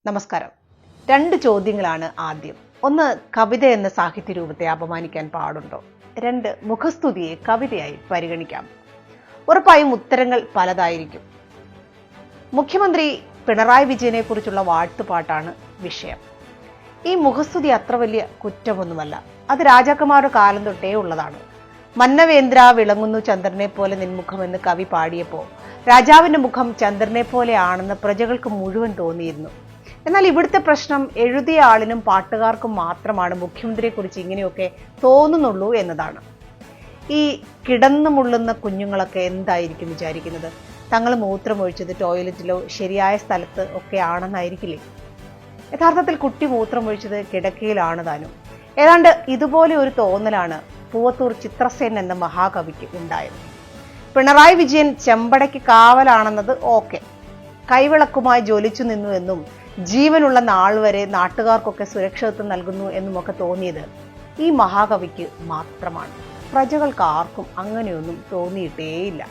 നമസ്കാരം. 2 ചോദ്യങ്ങളാണ് ആദ്യം. 1, കവിത എന്ന സാഹിത്യ രൂപത്തെ അപമാനിക്കാൻ പാടുണ്ടോ? 2, മുഖസ്തുതിയെ കവിതയായി പരിഗണിക്കാം. ഉറപ്പായും ഉത്തരങ്ങൾ പലതായിരിക്കും. മുഖ്യമന്ത്രി പിണറായി വിജയനെ കുറിച്ചുള്ള വാഴ്ത്തുപാട്ടാണ് വിഷയം. ഈ മുഖസ്തുതി അത്ര വലിയ കുറ്റമൊന്നുമല്ല. അത് രാജാക്കന്മാരുടെ കാലം തൊട്ടേ ഉള്ളതാണ്. മന്നവേന്ദ്ര വിളങ്ങുന്നു ചന്ദ്രനെ പോലെ നിൻമുഖമെന്ന് കവി പാടിയപ്പോൾ രാജാവിന്റെ മുഖം ചന്ദ്രനെ പോലെയാണെന്ന് പ്രജകൾക്ക് മുഴുവൻ തോന്നിയിരുന്നു. എന്നാൽ ഇവിടുത്തെ പ്രശ്നം എഴുതിയ ആളിനും പാട്ടുകാർക്കും മാത്രമാണ് മുഖ്യമന്ത്രിയെക്കുറിച്ച് ഇങ്ങനെയൊക്കെ തോന്നുന്നുള്ളൂ എന്നതാണ്. ഈ കിടന്നു മുള്ളുന്ന കുഞ്ഞുങ്ങളൊക്കെ എന്തായിരിക്കും വിചാരിക്കുന്നത്? തങ്ങൾ മൂത്രമൊഴിച്ചത് ടോയ്ലറ്റിലോ ശരിയായ സ്ഥലത്ത് ഒക്കെ ആണെന്നായിരിക്കില്ലേ? യഥാർത്ഥത്തിൽ കുട്ടി മൂത്രമൊഴിച്ചത് കിടക്കയിലാണ് താനും. ഏതാണ്ട് ഇതുപോലെ ഒരു തോന്നലാണ് പൂവത്തൂർ ചിത്രസേൻ എന്ന മഹാകവിക്ക് ഉണ്ടായത്. പിണറായി വിജയൻ ചെമ്പടയ്ക്ക് കാവലാണെന്നത് ഓക്കെ, കൈവിളക്കുമായി ജ്വലിച്ചു നിന്നു എന്നും ജീവനുള്ള നാൾ വരെ നാട്ടുകാർക്കൊക്കെ സുരക്ഷിതത്വം നൽകുന്നു എന്നുമൊക്കെ തോന്നിയത് ഈ മഹാകവിക്ക് മാത്രമാണ്. പ്രജകൾക്ക് ആർക്കും അങ്ങനെയൊന്നും തോന്നിയിട്ടേയില്ല.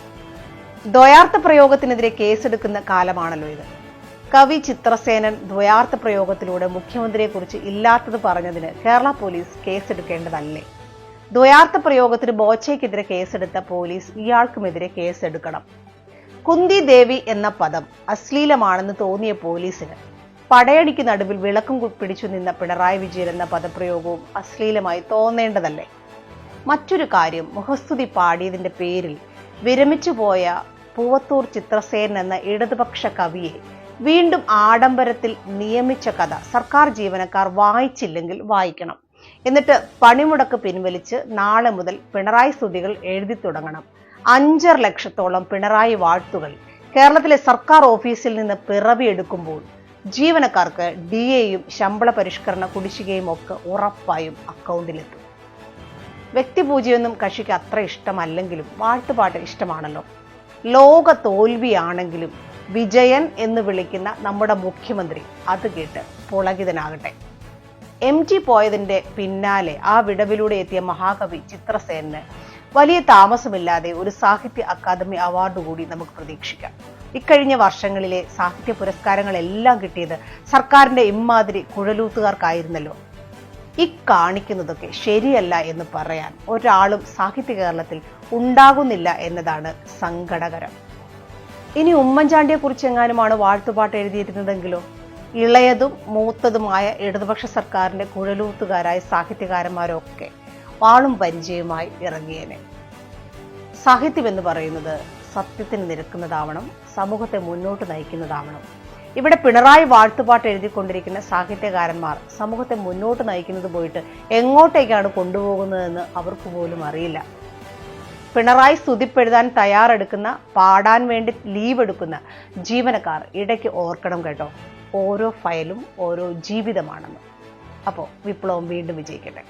ദ്വയാർത്ഥ പ്രയോഗത്തിനെതിരെ കേസെടുക്കുന്ന കാലമാണല്ലോ ഇത്. കവി ചിത്രസേനൻ ദ്വയാർത്ഥ പ്രയോഗത്തിലൂടെ മുഖ്യമന്ത്രിയെക്കുറിച്ച് ഇല്ലാത്തത് പറഞ്ഞതിന് കേരള പോലീസ് കേസെടുക്കേണ്ടതല്ലേ? ദ്വയാർത്ഥ പ്രയോഗത്തിന് ബോച്ചയ്ക്കെതിരെ കേസെടുത്ത പോലീസ് ഇയാൾക്കുമെതിരെ കേസെടുക്കണം. കുന്തി ദേവി എന്ന പദം അശ്ലീലമാണെന്ന് തോന്നിയ പോലീസിന് പടയണിക്ക് നടുവിൽ വിളക്കും പിടിച്ചു നിന്ന പിണറായി വിജയൻ എന്ന പദപ്രയോഗവും അശ്ലീലമായി തോന്നേണ്ടതല്ലേ? മറ്റൊരു കാര്യം, മുഖസ്തുതി പാടിയതിന്റെ പേരിൽ വിരമിച്ചുപോയ പൂവത്തൂർ ചിത്രസേൻ എന്ന ഇടതുപക്ഷ കവിയെ വീണ്ടും ആഡംബരത്തിൽ നിയമിച്ച കഥ സർക്കാർ ജീവനക്കാർ വായിച്ചില്ലെങ്കിൽ വായിക്കണം. എന്നിട്ട് പണിമുടക്ക് പിൻവലിച്ച് നാളെ മുതൽ പിണറായി സ്തുതികൾ എഴുതി തുടങ്ങണം. 5.5 ലക്ഷത്തോളം പിണറായി വാഴ്ത്തുകൾ കേരളത്തിലെ സർക്കാർ ഓഫീസിൽ നിന്ന് പിറവിയെടുക്കുമ്പോൾ ജീവനക്കാർക്ക് DAയും ശമ്പള പരിഷ്കരണ കുടിശ്ശികയും ഒക്കെ ഉറപ്പായും അക്കൗണ്ടിലെത്തും. വ്യക്തിപൂജയൊന്നും കക്ഷിക്ക് അത്ര ഇഷ്ടമല്ലെങ്കിലും വാഴ്ത്തുപാട്ട് ഇഷ്ടമാണല്ലോ. ലോക തോൽവിയാണെങ്കിലും വിജയൻ എന്ന് വിളിക്കുന്ന നമ്മുടെ മുഖ്യമന്ത്രി അത് കേട്ട് പുളകിതനാകട്ടെ. MG പോയതിന്റെ പിന്നാലെ ആ വിടവിലൂടെ എത്തിയ മഹാകവി ചിത്രസേനന് വലിയ താമസമില്ലാതെ ഒരു സാഹിത്യ അക്കാദമി അവാർഡ് കൂടി നമുക്ക് പ്രതീക്ഷിക്കാം. ഇക്കഴിഞ്ഞ വർഷങ്ങളിലെ സാഹിത്യ പുരസ്കാരങ്ങളെല്ലാം കിട്ടിയത് സർക്കാരിന്റെ ഇമ്മാതിരി കുഴലൂത്തുകാർക്കായിരുന്നല്ലോ. കാണിക്കുന്നതൊക്കെ ശരിയല്ല എന്ന് പറയാൻ ഒരാളും സാഹിത്യ കേരളത്തിൽ ഉണ്ടാകുന്നില്ല എന്നതാണ് സങ്കടകരം. ഇനി ഉമ്മൻചാണ്ടിയെ കുറിച്ച് എങ്ങാനുമാണ് വാഴ്ത്തുപാട്ട് എഴുതിയിരുന്നതെങ്കിലോ? ഇളയതും മൂത്തതുമായ ഇടതുപക്ഷ സർക്കാരിന്റെ കുഴലൂത്തുകാരായ സാഹിത്യകാരന്മാരൊക്കെ വാളും പരിചയമായി ഇറങ്ങിയേനെ. സാഹിത്യം എന്ന് പറയുന്നത് സത്യത്തിന് നിരക്കുന്നതാവണം, സമൂഹത്തെ മുന്നോട്ട് നയിക്കുന്നതാവണം. ഇവിടെ പിണറായി വാഴ്ത്തുപാട്ട് എഴുതിക്കൊണ്ടിരിക്കുന്ന സാഹിത്യകാരന്മാർ സമൂഹത്തെ മുന്നോട്ട് നയിക്കുന്നത് പോയിട്ട് എങ്ങോട്ടേക്കാണ് കൊണ്ടുപോകുന്നതെന്ന് അവർക്ക് പോലും അറിയില്ല. പിണറായി സ്തുതിപ്പെഴുതാൻ തയ്യാറെടുക്കുന്ന, പാടാൻ വേണ്ടി ലീവ് എടുക്കുന്ന ജീവനക്കാർ ഇടയ്ക്ക് ഓർക്കണം കേട്ടോ, ഓരോ ഫയലും ഓരോ ജീവിതമാണെന്ന്. അപ്പോൾ വിപ്ലവം വീണ്ടും വിജയിക്കട്ടെ.